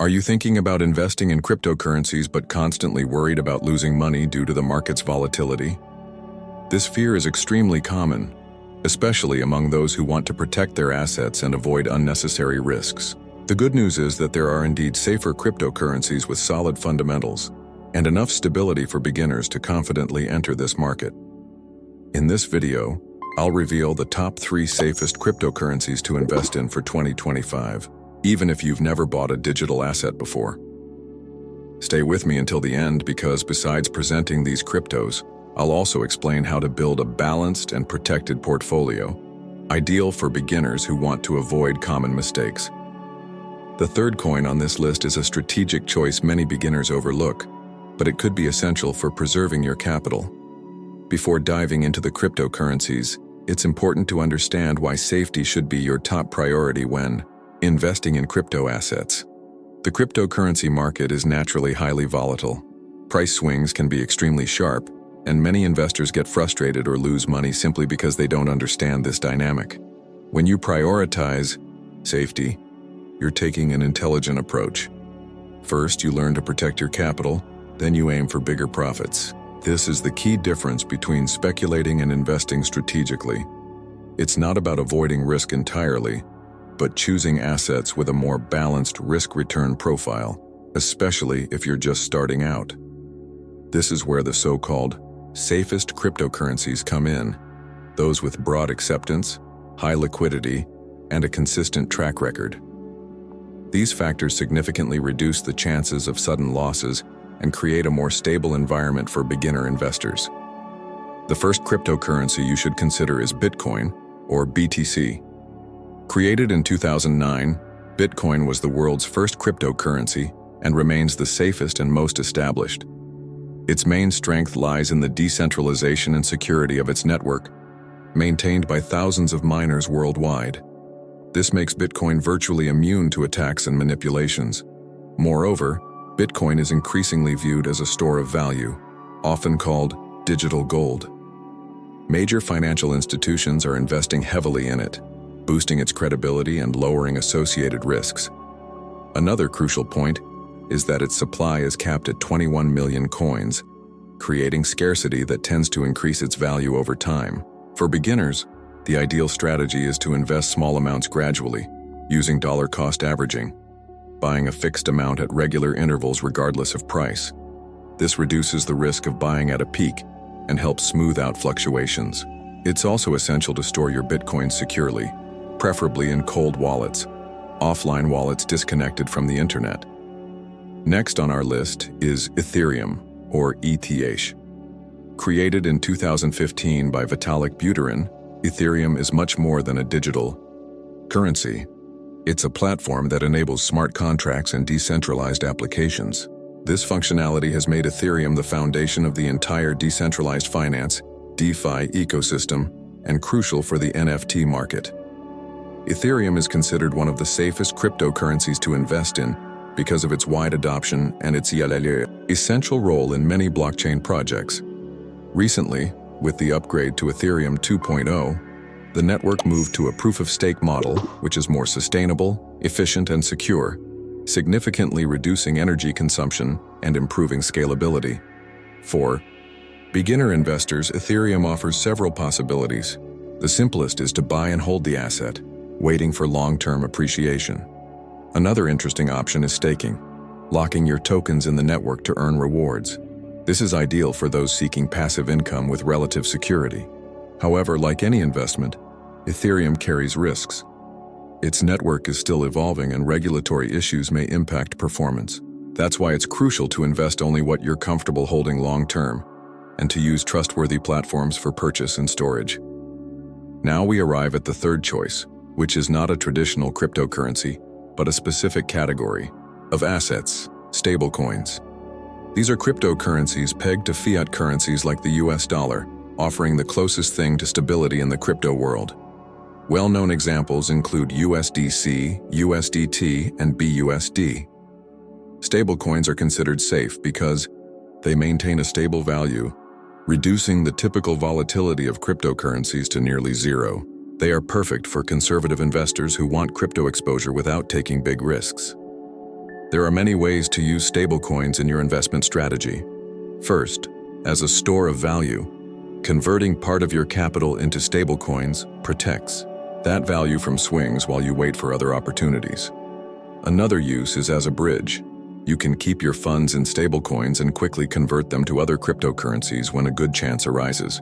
Are you thinking about investing in cryptocurrencies but constantly worried about losing money due to the market's volatility? This fear is extremely common, especially among those who want to protect their assets and avoid unnecessary risks. The good news is that there are indeed safer cryptocurrencies with solid fundamentals and enough stability for beginners to confidently enter this market. In this video, I'll reveal the top 3 safest cryptocurrencies to invest in for 2025, even if you've never bought a digital asset before. Stay with me until the end because besides presenting these cryptos, I'll also explain how to build a balanced and protected portfolio, ideal for beginners who want to avoid common mistakes. The third coin on this list is a strategic choice many beginners overlook, but it could be essential for preserving your capital. Before diving into the cryptocurrencies, it's important to understand why safety should be your top priority when investing in crypto assets. The cryptocurrency market is naturally highly volatile. Price swings can be extremely sharp, and many investors get frustrated or lose money simply because they don't understand this dynamic. When you prioritize safety, you're taking an intelligent approach. First, you learn to protect your capital, then you aim for bigger profits. This is the key difference between speculating and investing strategically. It's not about avoiding risk entirely, but choosing assets with a more balanced risk-return profile, especially if you're just starting out. This is where the so-called safest cryptocurrencies come in, those with broad acceptance, high liquidity, and a consistent track record. These factors significantly reduce the chances of sudden losses and create a more stable environment for beginner investors. The first cryptocurrency you should consider is Bitcoin, or BTC. Created in 2009, Bitcoin was the world's first cryptocurrency and remains the safest and most established. Its main strength lies in the decentralization and security of its network, maintained by thousands of miners worldwide. This makes Bitcoin virtually immune to attacks and manipulations. Moreover, Bitcoin is increasingly viewed as a store of value, often called digital gold. Major financial institutions are investing heavily in it, boosting its credibility and lowering associated risks. Another crucial point is that its supply is capped at 21 million coins, creating scarcity that tends to increase its value over time. For beginners, the ideal strategy is to invest small amounts gradually, using dollar-cost averaging, buying a fixed amount at regular intervals regardless of price. This reduces the risk of buying at a peak and helps smooth out fluctuations. It's also essential to store your Bitcoin securely, preferably in cold wallets, offline wallets disconnected from the internet. Next on our list is Ethereum, or ETH. Created in 2015 by Vitalik Buterin, Ethereum is much more than a digital currency. It's a platform that enables smart contracts and decentralized applications. This functionality has made Ethereum the foundation of the entire decentralized finance, DeFi ecosystem, and crucial for the NFT market. Ethereum is considered one of the safest cryptocurrencies to invest in because of its wide adoption and its essential role in many blockchain projects. Recently, with the upgrade to Ethereum 2.0, the network moved to a proof-of-stake model, which is more sustainable, efficient, and secure, significantly reducing energy consumption and improving scalability. For beginner investors, Ethereum offers several possibilities. The simplest is to buy and hold the asset, waiting for long-term appreciation. Another interesting option is staking, locking your tokens in the network to earn rewards. This is ideal for those seeking passive income with relative security. However, like any investment, Ethereum carries risks. Its network is still evolving and regulatory issues may impact performance. That's why it's crucial to invest only what you're comfortable holding long-term, and to use trustworthy platforms for purchase and storage. Now we arrive at the third choice, which is not a traditional cryptocurrency, but a specific category of assets, stablecoins. These are cryptocurrencies pegged to fiat currencies like the US dollar, offering the closest thing to stability in the crypto world. Well-known examples include USDC, USDT, and BUSD. Stablecoins are considered safe because they maintain a stable value, reducing the typical volatility of cryptocurrencies to nearly zero. They are perfect for conservative investors who want crypto exposure without taking big risks. There are many ways to use stablecoins in your investment strategy. First, as a store of value, converting part of your capital into stablecoins protects that value from swings while you wait for other opportunities. Another use is as a bridge. You can keep your funds in stablecoins and quickly convert them to other cryptocurrencies when a good chance arises.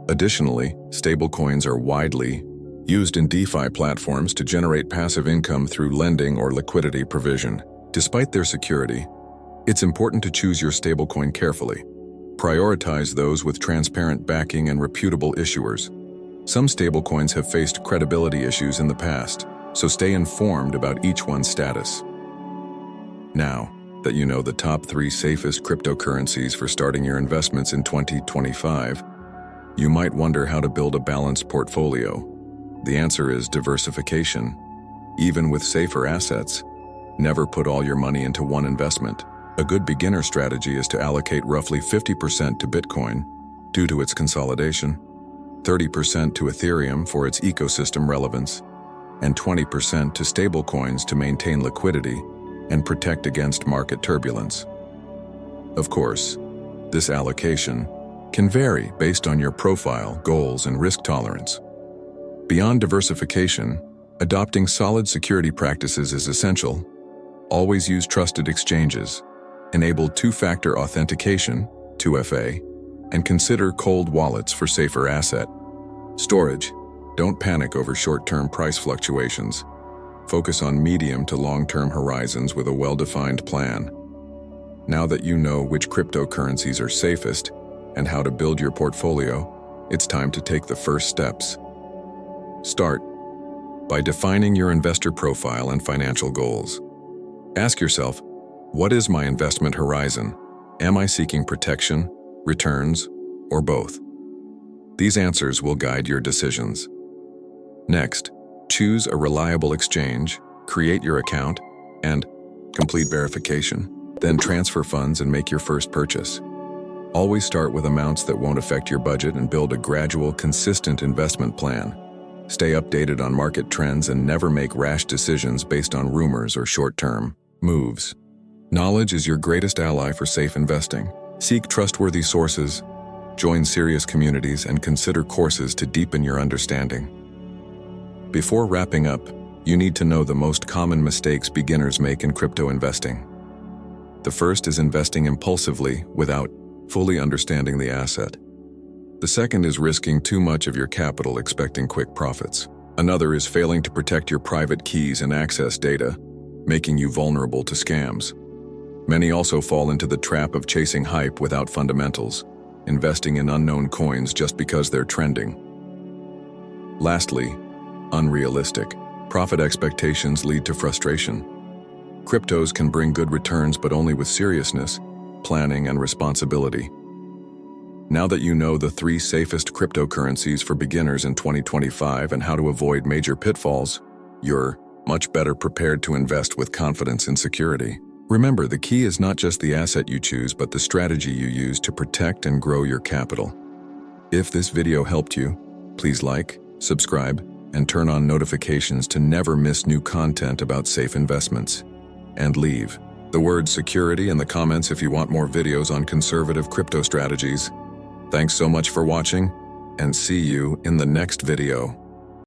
Additionally, stablecoins are widely used in DeFi platforms to generate passive income through lending or liquidity provision. Despite their security, it's important to choose your stablecoin carefully. Prioritize those with transparent backing and reputable issuers. Some stablecoins have faced credibility issues in the past, so stay informed about each one's status. Now that you know the top 3 safest cryptocurrencies for starting your investments in 2025, you might wonder how to build a balanced portfolio. The answer is diversification. Even with safer assets, never put all your money into one investment. A good beginner strategy is to allocate roughly 50% to Bitcoin due to its consolidation, 30% to Ethereum for its ecosystem relevance, and 20% to stablecoins to maintain liquidity and protect against market turbulence. Of course, this allocation can vary based on your profile, goals, and risk tolerance. Beyond diversification, adopting solid security practices is essential. Always use trusted exchanges, enable two-factor authentication, 2FA, and consider cold wallets for safer asset storage. Don't panic over short-term price fluctuations. Focus on medium to long-term horizons with a well-defined plan. Now that you know which cryptocurrencies are safest and how to build your portfolio, it's time to take the first steps. Start by defining your investor profile and financial goals. Ask yourself, what is my investment horizon? Am I seeking protection, returns, or both? These answers will guide your decisions. Next, choose a reliable exchange, create your account, and complete verification. Then transfer funds and make your first purchase. Always start with amounts that won't affect your budget and build a gradual, consistent investment plan. Stay updated on market trends and never make rash decisions based on rumors or short-term moves. Knowledge is your greatest ally for safe investing. Seek trustworthy sources, join serious communities, and consider courses to deepen your understanding. Before wrapping up, you need to know the most common mistakes beginners make in crypto investing. The first is investing impulsively without fully understanding the asset. The second is risking too much of your capital expecting quick profits. Another is failing to protect your private keys and access data, making you vulnerable to scams. Many also fall into the trap of chasing hype without fundamentals, investing in unknown coins just because they're trending. Lastly, unrealistic profit expectations lead to frustration. Cryptos can bring good returns, but only with seriousness, planning, and responsibility. Now that you know the 3 safest cryptocurrencies for beginners in 2025 and how to avoid major pitfalls, you're much better prepared to invest with confidence and security. Remember, the key is not just the asset you choose, but the strategy you use to protect and grow your capital. If this video helped you, please like, subscribe, and turn on notifications to never miss new content about safe investments. And leave the word security in the comments if you want more videos on conservative crypto strategies. Thanks so much for watching, and see you in the next video.